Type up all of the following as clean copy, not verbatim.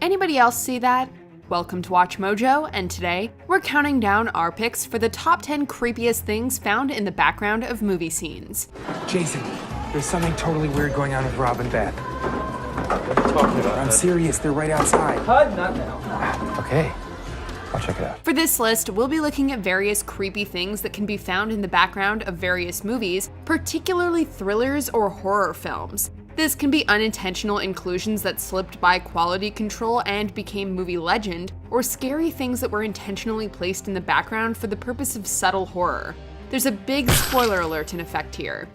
Anybody else see that? Welcome to Watch Mojo, and today, we're counting down our picks for the top 10 creepiest things found in the background of movie scenes. Jason, there's something totally weird going on with Rob and Beth. What are you talking about? I'm serious, they're right outside. Hud, not now. Okay, I'll check it out. For this list, we'll be looking at various creepy things that can be found in the background of various movies, particularly thrillers or horror films. This can be unintentional inclusions that slipped by quality control and became movie legend, or scary things that were intentionally placed in the background for the purpose of subtle horror. There's a big spoiler alert in effect here.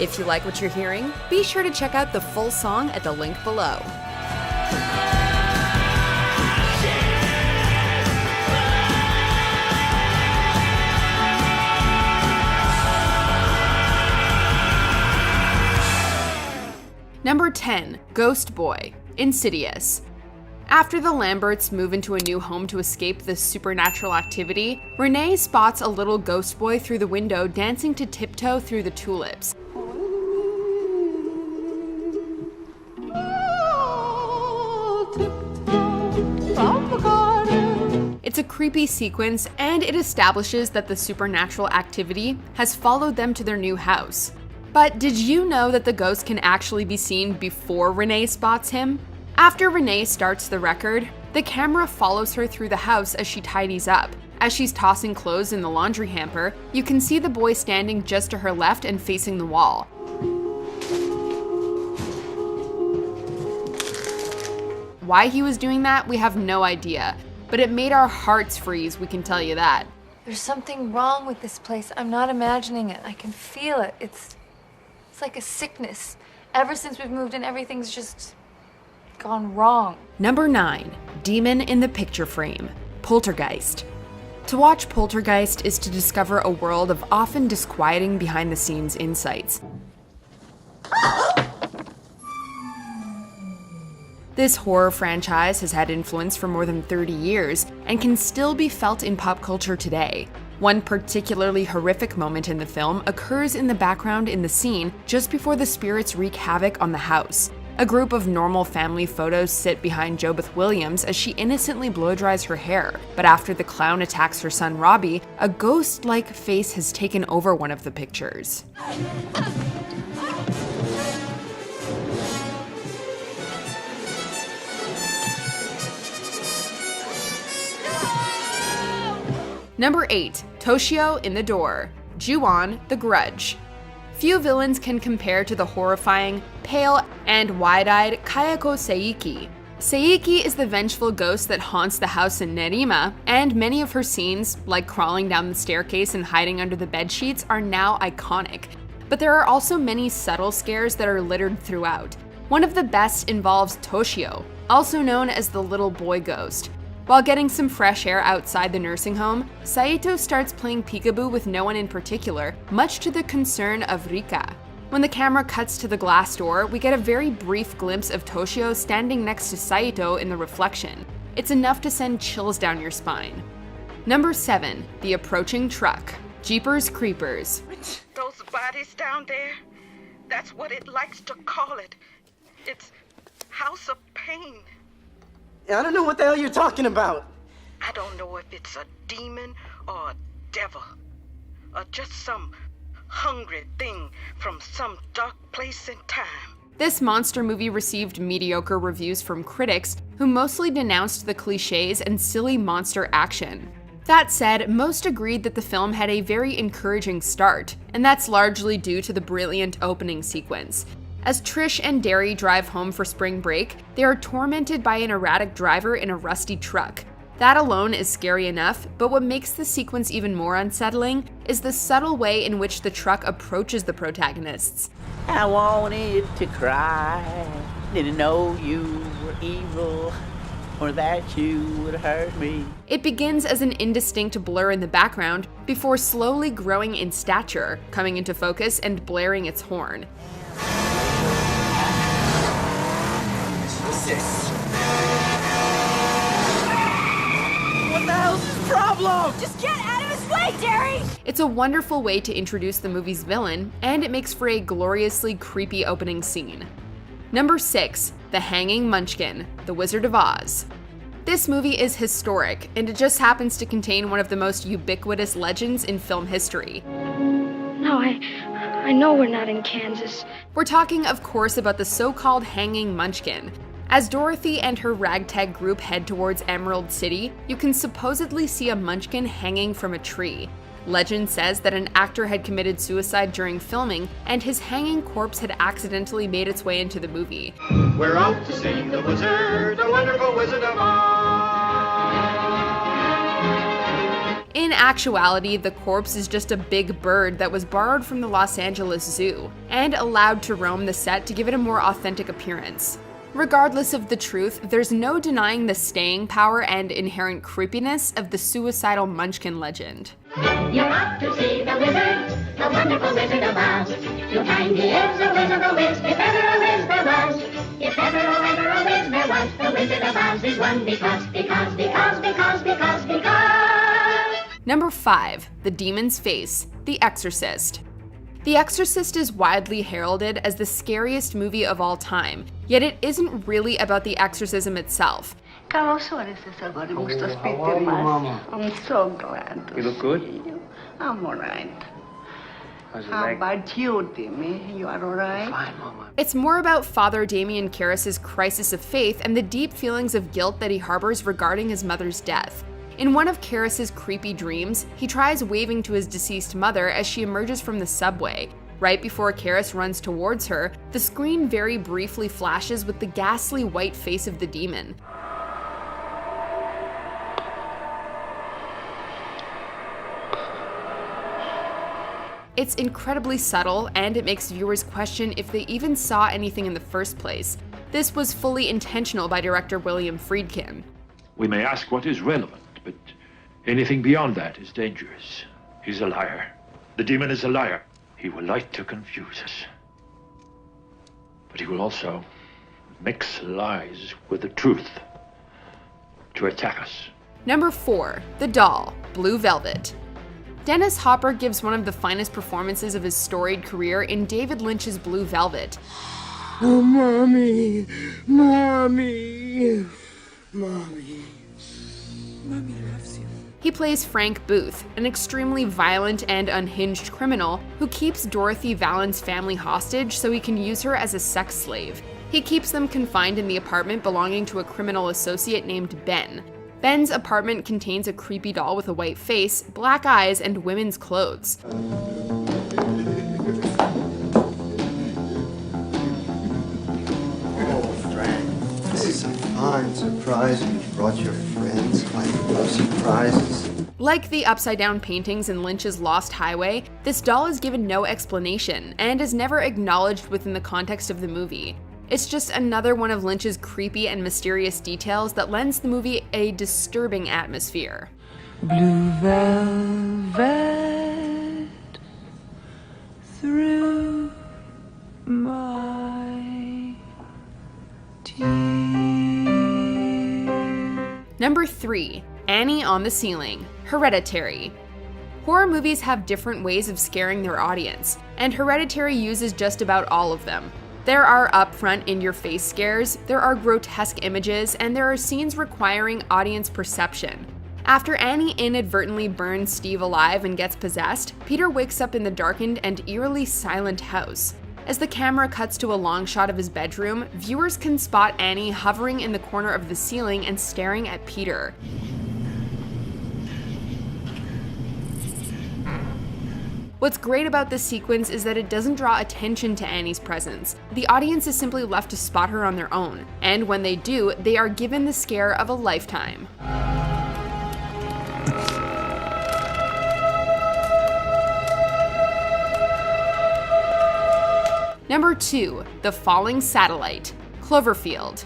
If you like what you're hearing, be sure to check out the full song at the link below. Number 10, Ghost Boy, Insidious. After the Lamberts move into a new home to escape this supernatural activity, Renee spots a little ghost boy through the window dancing to Tiptoe Through the Tulips. It's a creepy sequence, and it establishes that the supernatural activity has followed them to their new house. But did you know that the ghost can actually be seen before Renee spots him? After Renee starts the record, the camera follows her through the house as she tidies up. As she's tossing clothes in the laundry hamper, you can see the boy standing just to her left and facing the wall. Why he was doing that, we have no idea, but it made our hearts freeze, we can tell you that. There's something wrong with this place. I'm not imagining it. I can feel it. It's like a sickness. Ever since we've moved in, everything's just gone wrong. Number 9, Demon in the Picture Frame, Poltergeist. To watch Poltergeist is to discover a world of often disquieting behind-the-scenes insights. This horror franchise has had influence for more than 30 years and can still be felt in pop culture today. One particularly horrific moment in the film occurs in the background in the scene just before the spirits wreak havoc on the house. A group of normal family photos sit behind Jobeth Williams as she innocently blow-dries her hair, but after the clown attacks her son Robbie, a ghost-like face has taken over one of the pictures. Number 8, Toshio in the Door, Ju-on, The Grudge. Few villains can compare to the horrifying, pale, and wide-eyed Kayako Seiki. Seiki is the vengeful ghost that haunts the house in Nerima, and many of her scenes, like crawling down the staircase and hiding under the bedsheets, are now iconic. But there are also many subtle scares that are littered throughout. One of the best involves Toshio, also known as the little boy ghost. While getting some fresh air outside the nursing home, Saito starts playing peekaboo with no one in particular, much to the concern of Rika. When the camera cuts to the glass door, we get a very brief glimpse of Toshio standing next to Saito in the reflection. It's enough to send chills down your spine. Number 7, The Approaching Truck, Jeepers Creepers. Those bodies down there, that's what it likes to call it. It's House of Pain. I don't know what the hell you're talking about. I don't know if it's a demon or a devil, or just some hungry thing from some dark place in time. This monster movie received mediocre reviews from critics, who mostly denounced the cliches and silly monster action. That said, most agreed that the film had a very encouraging start, and that's largely due to the brilliant opening sequence. As Trish and Derry drive home for spring break, they are tormented by an erratic driver in a rusty truck. That alone is scary enough, but what makes the sequence even more unsettling is the subtle way in which the truck approaches the protagonists. I wanted to cry, didn't know you were evil, or that you would hurt me. It begins as an indistinct blur in the background before slowly growing in stature, coming into focus and blaring its horn. What the hell's his problem? Just get out of his way, Derry! It's a wonderful way to introduce the movie's villain, and it makes for a gloriously creepy opening scene. Number 6, The Hanging Munchkin, The Wizard of Oz. This movie is historic, and it just happens to contain one of the most ubiquitous legends in film history. No, I know we're not in Kansas. We're talking, of course, about the so-called Hanging Munchkin. As Dorothy and her ragtag group head towards Emerald City, you can supposedly see a munchkin hanging from a tree. Legend says that an actor had committed suicide during filming, and his hanging corpse had accidentally made its way into the movie. We're off to see the wizard, the wonderful Wizard of Oz. In actuality, the corpse is just a big bird that was borrowed from the Los Angeles Zoo, and allowed to roam the set to give it a more authentic appearance. Regardless of the truth, there's no denying the staying power and inherent creepiness of the suicidal Munchkin legend. You're off to see the wizard, the wonderful Wizard of Oz. You'll find he is a whiz of a whiz, if ever a whiz there was. If ever, oh, ever a whiz there was, the Wizard of Oz is one because. Number 5. The Demon's Face, The Exorcist. The Exorcist is widely heralded as the scariest movie of all time, yet it isn't really about the exorcism itself. Carlos Suarez is a very gusto speak to you, Mama. I'm so glad to You look see good. you. I'm all right. How's your How leg? about you, Timmy? You are all right? Fine, Mama. It's more about Father Damien Karras' crisis of faith and the deep feelings of guilt that he harbors regarding his mother's death. In one of Karras' creepy dreams, he tries waving to his deceased mother as she emerges from the subway. Right before Karras runs towards her, the screen very briefly flashes with the ghastly white face of the demon. It's incredibly subtle, and it makes viewers question if they even saw anything in the first place. This was fully intentional by director William Friedkin. We may ask what is relevant, but anything beyond that is dangerous. He's a liar. The demon is a liar. He will like to confuse us. But he will also mix lies with the truth to attack us. Number 4. The Doll, Blue Velvet. Dennis Hopper gives one of the finest performances of his storied career in David Lynch's Blue Velvet. Oh, Mommy. Mommy. Mommy. Mommy loves you. He plays Frank Booth, an extremely violent and unhinged criminal who keeps Dorothy Vallon's family hostage so he can use her as a sex slave. He keeps them confined in the apartment belonging to a criminal associate named Ben. Ben's apartment contains a creepy doll with a white face, black eyes, and women's clothes. Oh, Frank, this is a fine surprise. You brought your friends. I love surprises. Like the upside-down paintings in Lynch's Lost Highway, this doll is given no explanation and is never acknowledged within the context of the movie. It's just another one of Lynch's creepy and mysterious details that lends the movie a disturbing atmosphere. Blue velvet through my tears. Number 3. Annie on the Ceiling, Hereditary. Horror movies have different ways of scaring their audience, and Hereditary uses just about all of them. There are upfront, in-your-face scares, there are grotesque images, and there are scenes requiring audience perception. After Annie inadvertently burns Steve alive and gets possessed, Peter wakes up in the darkened and eerily silent house. As the camera cuts to a long shot of his bedroom, viewers can spot Annie hovering in the corner of the ceiling and staring at Peter. What's great about this sequence is that it doesn't draw attention to Annie's presence. The audience is simply left to spot her on their own, and when they do, they are given the scare of a lifetime. Number 2. The Falling Satellite, Cloverfield.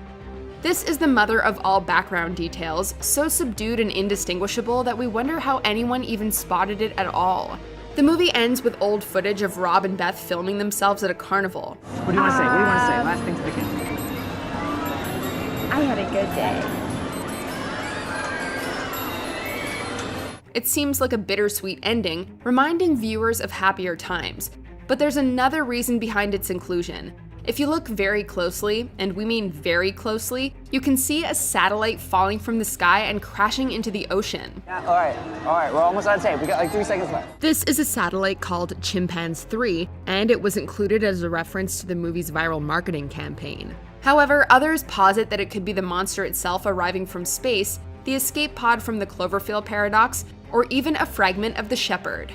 This is the mother of all background details, so subdued and indistinguishable that we wonder how anyone even spotted it at all. The movie ends with old footage of Rob and Beth filming themselves at a carnival. What do you want to say? What do you want to say? Last thing to begin. I had a good day. It seems like a bittersweet ending, reminding viewers of happier times. But there's another reason behind its inclusion. If you look very closely, and we mean very closely, you can see a satellite falling from the sky and crashing into the ocean. Yeah, all right, we're almost out of tape. We got like 3 seconds left. This is a satellite called Chimpanzee 3, and it was included as a reference to the movie's viral marketing campaign. However, others posit that it could be the monster itself arriving from space, the escape pod from the Cloverfield paradox, or even a fragment of the Shepherd.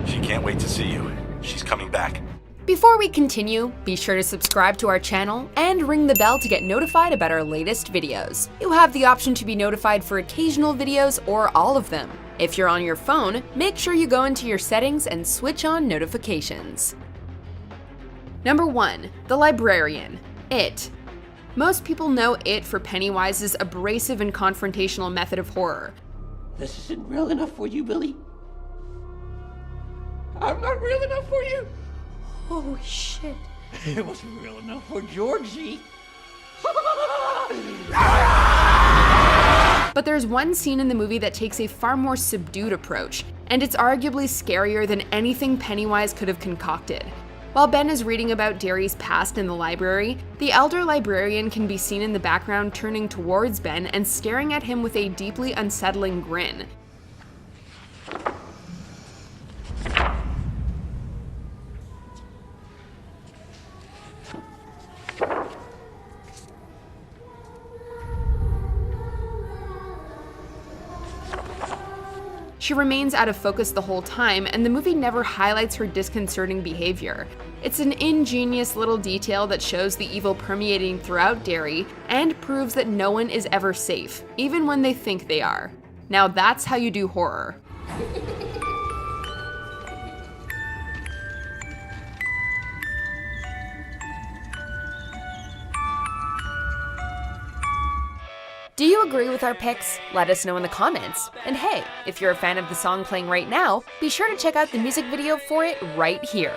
She can't wait to see you. She's coming back. Before we continue, be sure to subscribe to our channel and ring the bell to get notified about our latest videos. You have the option to be notified for occasional videos or all of them. If you're on your phone, make sure you go into your settings and switch on notifications. Number 1. The Librarian. It. Most people know It for Pennywise's abrasive and confrontational method of horror. This isn't real enough for you, Billy. I'm not real enough for you. Holy shit. It wasn't real enough for Georgie. But there's one scene in the movie that takes a far more subdued approach, and it's arguably scarier than anything Pennywise could have concocted. While Ben is reading about Derry's past in the library, the elder librarian can be seen in the background turning towards Ben and staring at him with a deeply unsettling grin. She remains out of focus the whole time, and the movie never highlights her disconcerting behavior. It's an ingenious little detail that shows the evil permeating throughout Derry and proves that no one is ever safe, even when they think they are. Now that's how you do horror. Do you agree with our picks? Let us know in the comments. And hey, if you're a fan of the song playing right now, be sure to check out the music video for it right here.